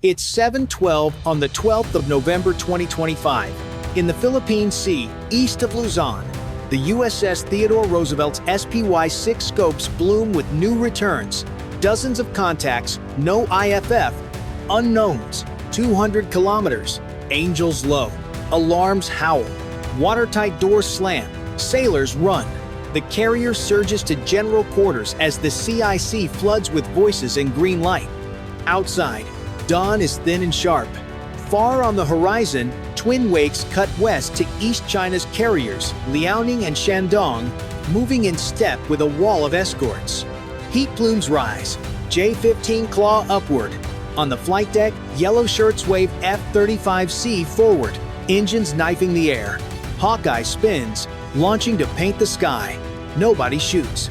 It's 7:12 on the 12th of November 2025. In the Philippine Sea, east of Luzon, the USS Theodore Roosevelt's SPY-6 scopes bloom with new returns. Dozens of contacts, no IFF, unknowns, 200 kilometers, angels low, alarms howl, watertight doors slam, sailors run. The carrier surges to general quarters as the CIC floods with voices and green light. Outside, dawn is thin and sharp. Far on the horizon, twin wakes cut west to East China's carriers, Liaoning and Shandong, moving in step with a wall of escorts. Heat plumes rise, J-15 claw upward. On the flight deck, yellow shirts wave F-35C forward, engines knifing the air. Hawkeye spins, launching to paint the sky. Nobody shoots.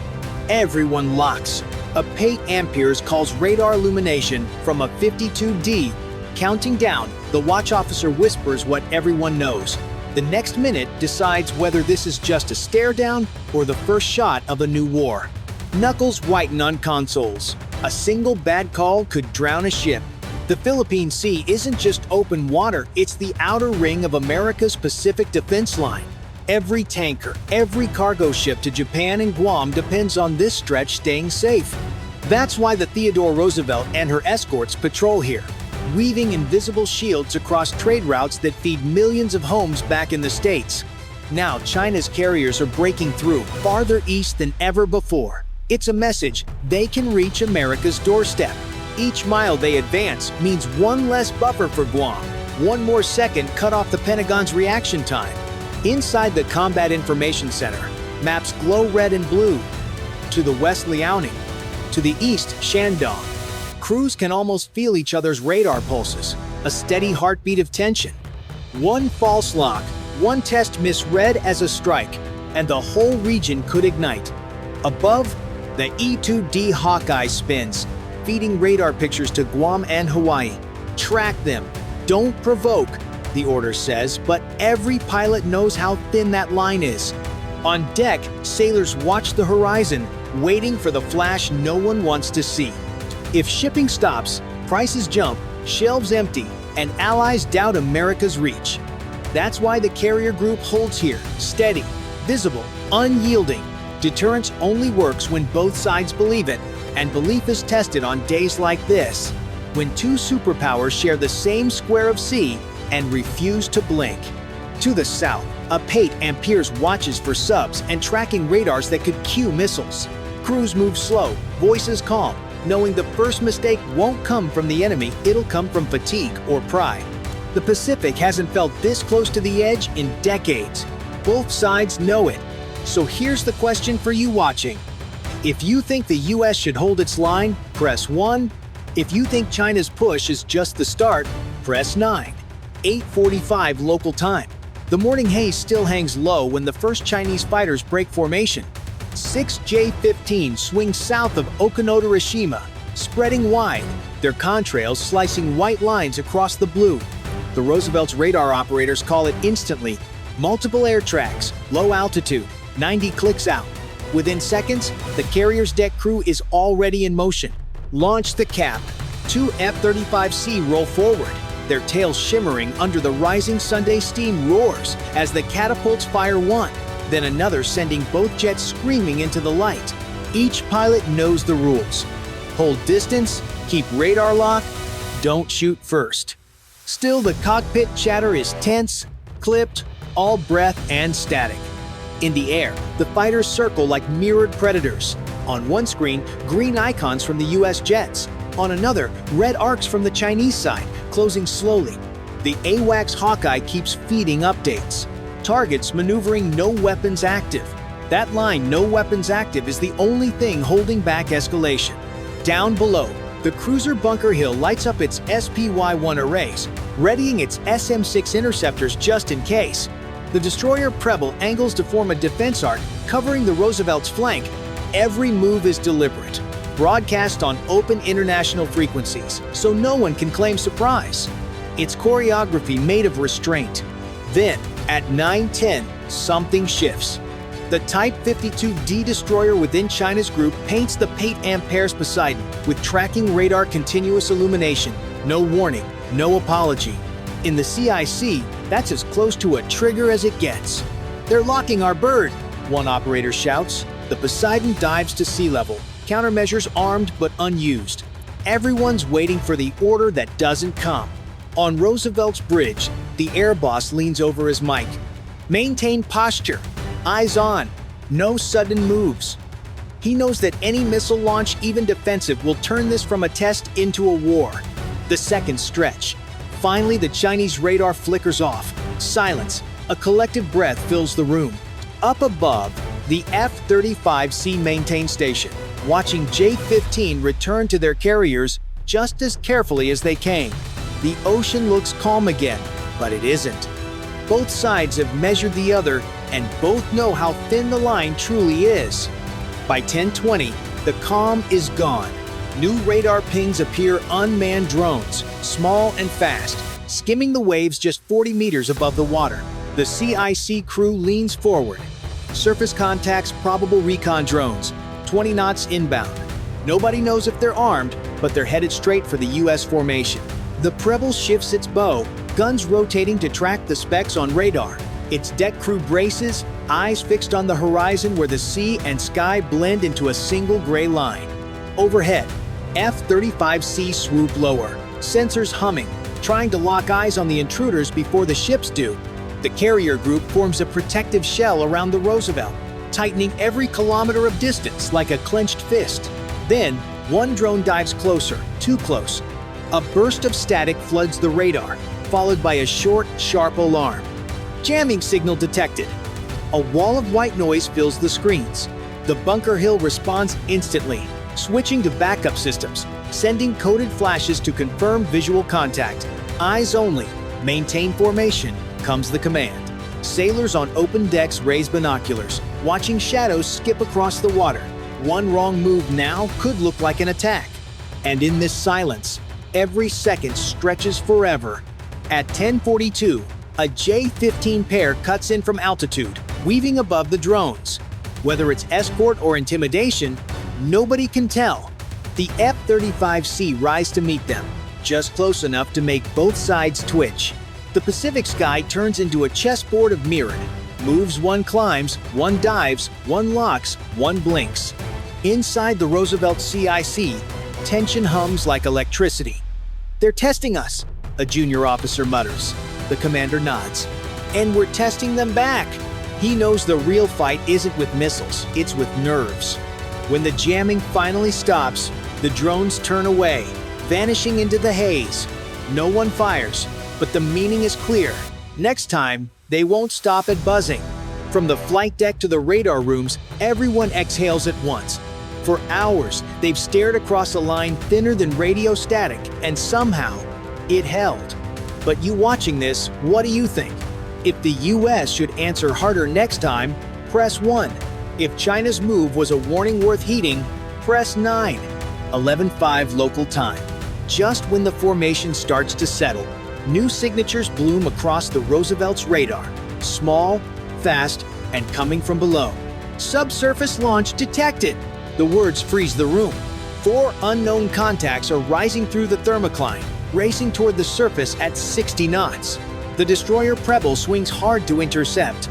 Everyone locks. A 8 amperes calls radar illumination from a 52D. Counting down, the watch officer whispers what everyone knows. The next minute decides whether this is just a stare down or the first shot of a new war. Knuckles whiten on consoles. A single bad call could drown a ship. The Philippine Sea isn't just open water, it's the outer ring of America's Pacific defense line. Every tanker, every cargo ship to Japan and Guam depends on this stretch staying safe. That's why the Theodore Roosevelt and her escorts patrol here, weaving invisible shields across trade routes that feed millions of homes back in the States. Now China's carriers are breaking through farther east than ever before. It's a message they can reach America's doorstep. Each mile they advance means one less buffer for Guam, one more second cut off the Pentagon's reaction time. Inside the Combat Information Center, maps glow red and blue. To the west, Liaoning. To the east, Shandong. Crews can almost feel each other's radar pulses, a steady heartbeat of tension. One false lock, one test misread as a strike, and the whole region could ignite. Above, the E-2D Hawkeye spins, feeding radar pictures to Guam and Hawaii. Track them. Don't provoke, the order says, but every pilot knows how thin that line is. On deck, sailors watch the horizon, waiting for the flash no one wants to see. If shipping stops, prices jump, shelves empty, and allies doubt America's reach. That's why the carrier group holds here, steady, visible, unyielding. Deterrence only works when both sides believe it, and belief is tested on days like this, when two superpowers share the same square of sea and refuse to blink. To the south, a 8 amperes watches for subs and tracking radars that could cue missiles. Crews move slow, voices calm, knowing the first mistake won't come from the enemy, it'll come from fatigue or pride. The Pacific hasn't felt this close to the edge in decades. Both sides know it. So here's the question for you watching. If you think the US should hold its line, press 1. If you think China's push is just the start, press 9. 8:45 local time. The morning haze still hangs low when the first Chinese fighters break formation. 6 J-15 swing south of Okinotorishima, spreading wide, their contrails slicing white lines across the blue. The Roosevelt's radar operators call it instantly, multiple air tracks, low altitude, 90 clicks out. Within seconds, the carrier's deck crew is already in motion. Launch the cap. 2 F-35C roll forward, their tails shimmering under the rising Sunday steam roars as the catapults fire one, then another, sending both jets screaming into the light. Each pilot knows the rules. Hold distance, keep radar lock, don't shoot first. Still, the cockpit chatter is tense, clipped, all breath and static. In the air, the fighters circle like mirrored predators. On one screen, green icons from the US jets. On another, red arcs from the Chinese side, closing slowly. The AWACS Hawkeye keeps feeding updates. Targets maneuvering no weapons active. That line, no weapons active, is the only thing holding back escalation. Down below, the cruiser Bunker Hill lights up its SPY-1 arrays, readying its SM-6 interceptors just in case. The destroyer Preble angles to form a defense arc, covering the Roosevelt's flank. Every move is deliberate, broadcast on open international frequencies, so no one can claim surprise. It's choreography made of restraint. Then, at 9:10, something shifts. The Type 52D destroyer within China's group paints the 8 amperes Poseidon with tracking radar continuous illumination, No warning, no apology. In the CIC, that's as close to a trigger as it gets. "They're locking our bird," one operator shouts. The Poseidon dives to sea level, countermeasures armed but unused. Everyone's waiting for the order that doesn't come. On Roosevelt's bridge, the air boss leans over his mic. "Maintain posture. Eyes on. No sudden moves." He knows that any missile launch, even defensive, will turn this from a test into a war. The seconds stretch. Finally, the Chinese radar flickers off. Silence. A collective breath fills the room. Up above, the F-35C maintain station, watching J-15 return to their carriers just as carefully as they came. The ocean looks calm again, but it isn't. Both sides have measured the other, and both know how thin the line truly is. By 10:20, the calm is gone. New radar pings appear, unmanned drones, small and fast, skimming the waves just 40 meters above the water. The CIC crew leans forward. Surface contacts, probable recon drones, 20 knots inbound. Nobody knows if they're armed, but they're headed straight for the US formation. The Preble shifts its bow, guns rotating to track the specks on radar. Its deck crew braces, eyes fixed on the horizon where the sea and sky blend into a single gray line. Overhead, F-35C swoop lower, sensors humming, trying to lock eyes on the intruders before the ships do. The carrier group forms a protective shell around the Roosevelt, tightening every kilometer of distance like a clenched fist. Then, one drone dives closer, too close. A burst of static floods the radar, followed by a short, sharp alarm. Jamming signal detected. A wall of white noise fills the screens. The Bunker Hill responds instantly, switching to backup systems, sending coded flashes to confirm visual contact. Eyes only, maintain formation, comes the command. Sailors on open decks raise binoculars, watching shadows skip across the water. One wrong move now could look like an attack. And in this silence, every second stretches forever. At 10:42, a J-15 pair cuts in from altitude, weaving above the drones. Whether it's escort or intimidation, nobody can tell. The F-35C rise to meet them, just close enough to make both sides twitch. The Pacific sky turns into a chessboard of mirrored. Moves, one climbs, one dives, one locks, one blinks. Inside the Roosevelt CIC, tension hums like electricity. "They're testing us," a junior officer mutters. The commander nods. "And we're testing them back." He knows the real fight isn't with missiles, it's with nerves. When the jamming finally stops, the drones turn away, vanishing into the haze. No one fires, but the meaning is clear. Next time, they won't stop at buzzing. From the flight deck to the radar rooms, everyone exhales at once. For hours, they've stared across a line thinner than radio static, and somehow, it held. But you watching this, what do you think? If the US should answer harder next time, press 1. If China's move was a warning worth heeding, press 9. 11:05 local time. Just when the formation starts to settle, new signatures bloom across the Roosevelt's radar. Small, fast, and coming from below. "Subsurface launch detected." The words freeze the room. 4 unknown contacts are rising through the thermocline, racing toward the surface at 60 knots. The destroyer Preble swings hard to intercept.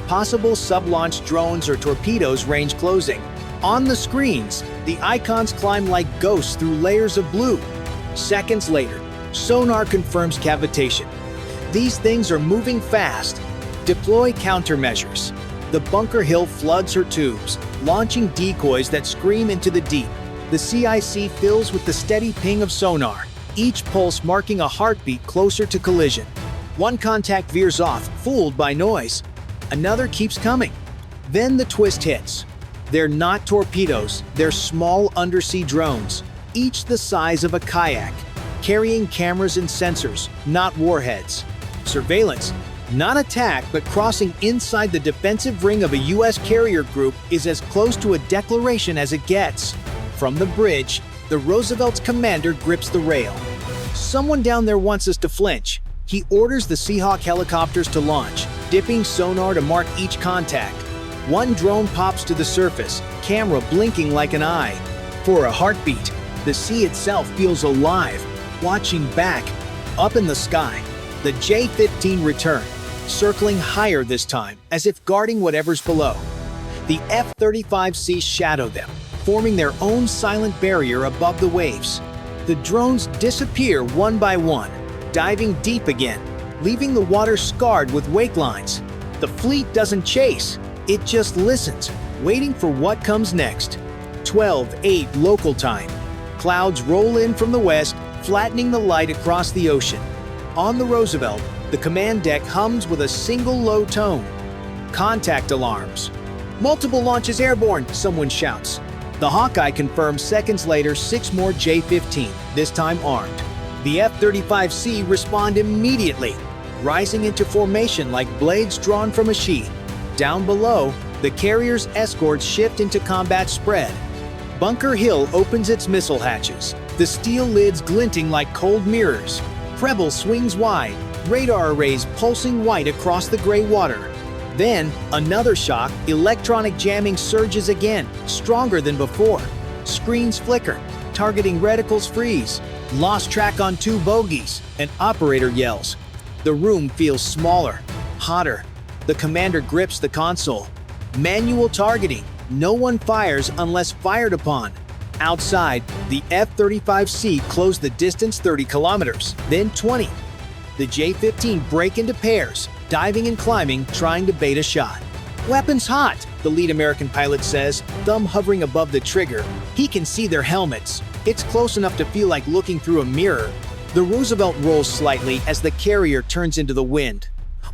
Possible sub-launch drones or torpedoes range closing. On the screens, the icons climb like ghosts through layers of blue. Seconds later, sonar confirms cavitation. These things are moving fast. Deploy countermeasures. The Bunker Hill floods her tubes, launching decoys that scream into the deep. The CIC fills with the steady ping of sonar, each pulse marking a heartbeat closer to collision. One contact veers off, fooled by noise. Another keeps coming. Then the twist hits. They're not torpedoes, they're small undersea drones, each the size of a kayak, carrying cameras and sensors, not warheads. Surveillance, not attack, but crossing inside the defensive ring of a US carrier group is as close to a declaration as it gets. From the bridge, the Roosevelt's commander grips the rail. Someone down there wants us to flinch. He orders the Seahawk helicopters to launch, dipping sonar to mark each contact. One drone pops to the surface, camera blinking like an eye. For a heartbeat, the sea itself feels alive. watching back. Up in the sky, the J-15 return, circling higher this time, as if guarding whatever's below. The F-35C shadow them, forming their own silent barrier above the waves. The drones disappear one by one, diving deep again, leaving the water scarred with wake lines. The fleet doesn't chase, it just listens, waiting for what comes next. 12:08 local time. Clouds roll in from the west, flattening the light across the ocean. On the Roosevelt, the command deck hums with a single low tone. Contact alarms. Multiple launches airborne, someone shouts. The Hawkeye confirms seconds later 6 more J-15, this time armed. The F-35C respond immediately, rising into formation like blades drawn from a sheath. Down below, the carrier's escorts shift into combat spread. Bunker Hill opens its missile hatches, the steel lids glinting like cold mirrors. Preble swings wide, radar arrays pulsing white across the gray water. Then, another shock, electronic jamming surges again, stronger than before. Screens flicker, targeting reticles freeze. Lost track on 2 bogies, an operator yells. The room feels smaller, hotter. The commander grips the console. Manual targeting, no one fires unless fired upon. Outside, the F-35C closed the distance 30 kilometers, then 20. The J-15 break into pairs, diving and climbing, trying to bait a shot. "Weapons hot," the lead American pilot says, thumb hovering above the trigger. He can see their helmets. It's close enough to feel like looking through a mirror. The Roosevelt rolls slightly as the carrier turns into the wind.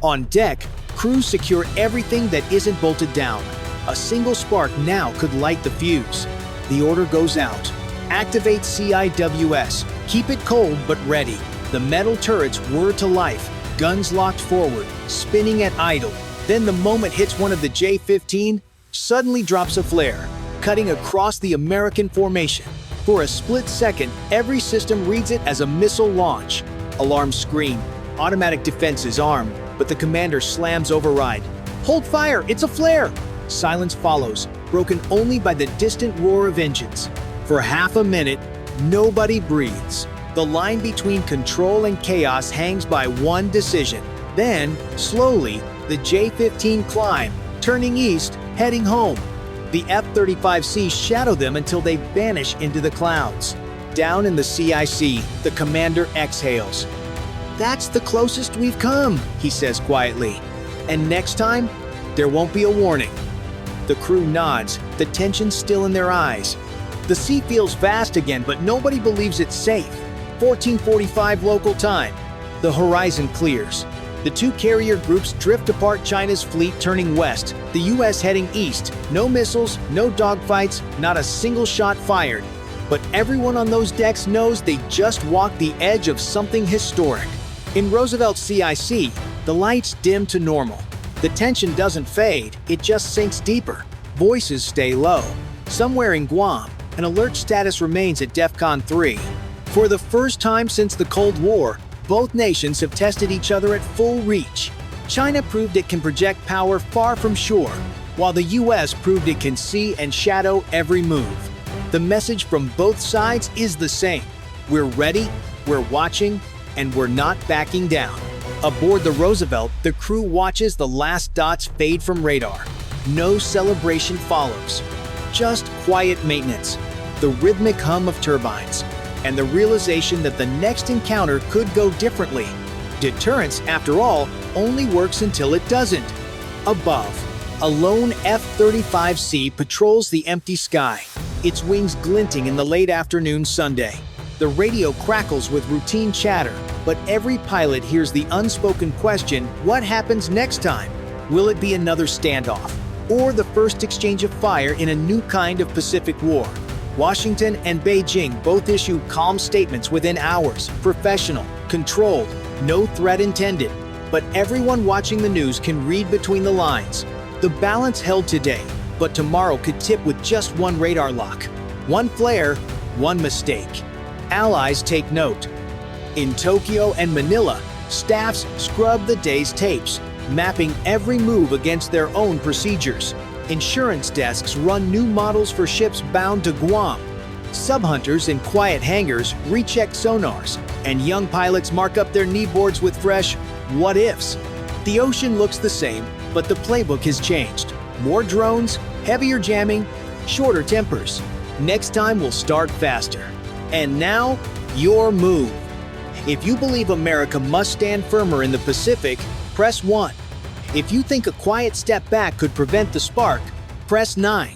On deck, crews secure everything that isn't bolted down. A single spark now could light the fuse. The order goes out. Activate CIWS. Keep it cold but ready. The metal turrets whir to life, guns locked forward, spinning at idle. Then the moment hits one of the J-15, suddenly drops a flare, cutting across the American formation. For a split second, every system reads it as a missile launch. Alarms scream, automatic defenses armed, but the commander slams override. "Hold fire, it's a flare!" Silence follows, broken only by the distant roar of engines. For half a minute, nobody breathes. The line between control and chaos hangs by one decision. Then, slowly, the J-15 climb, turning east, heading home. The F-35C shadow them until they vanish into the clouds. Down in the CIC, the commander exhales. "That's the closest we've come," he says quietly. "And next time, there won't be a warning." The crew nods, the tension still in their eyes. The sea feels vast again, but nobody believes it's safe. 14:45 local time. The horizon clears. The 2 carrier groups drift apart, China's fleet turning west, the US heading east. No missiles, no dogfights, not a single shot fired. But everyone on those decks knows they just walked the edge of something historic. In Roosevelt CIC, the lights dim to normal. The tension doesn't fade, it just sinks deeper. Voices stay low. Somewhere in Guam, an alert status remains at DEFCON 3. For the first time since the Cold War, both nations have tested each other at full reach. China proved it can project power far from shore, while the US proved it can see and shadow every move. The message from both sides is the same. We're ready, we're watching, and we're not backing down. Aboard the Roosevelt, the crew watches the last dots fade from radar. No celebration follows. Just quiet maintenance, the rhythmic hum of turbines, and the realization that the next encounter could go differently. Deterrence, after all, only works until it doesn't. Above, a lone F-35C patrols the empty sky, its wings glinting in the late afternoon Sunday. The radio crackles with routine chatter, but every pilot hears the unspoken question, what happens next time? Will it be another standoff, or the first exchange of fire in a new kind of Pacific War? Washington and Beijing both issue calm statements within hours, professional, controlled, no threat intended. But everyone watching the news can read between the lines. The balance held today, but tomorrow could tip with just one radar lock. One flare, one mistake. Allies take note. In Tokyo and Manila, staffs scrub the day's tapes, mapping every move against their own procedures. Insurance desks run new models for ships bound to Guam. Subhunters in quiet hangars recheck sonars, and young pilots mark up their kneeboards with fresh what-ifs. The ocean looks the same, but the playbook has changed. More drones, heavier jamming, shorter tempers. Next time we'll start faster. And now, your move. If you believe America must stand firmer in the Pacific, press 1. If you think a quiet step back could prevent the spark, press 9.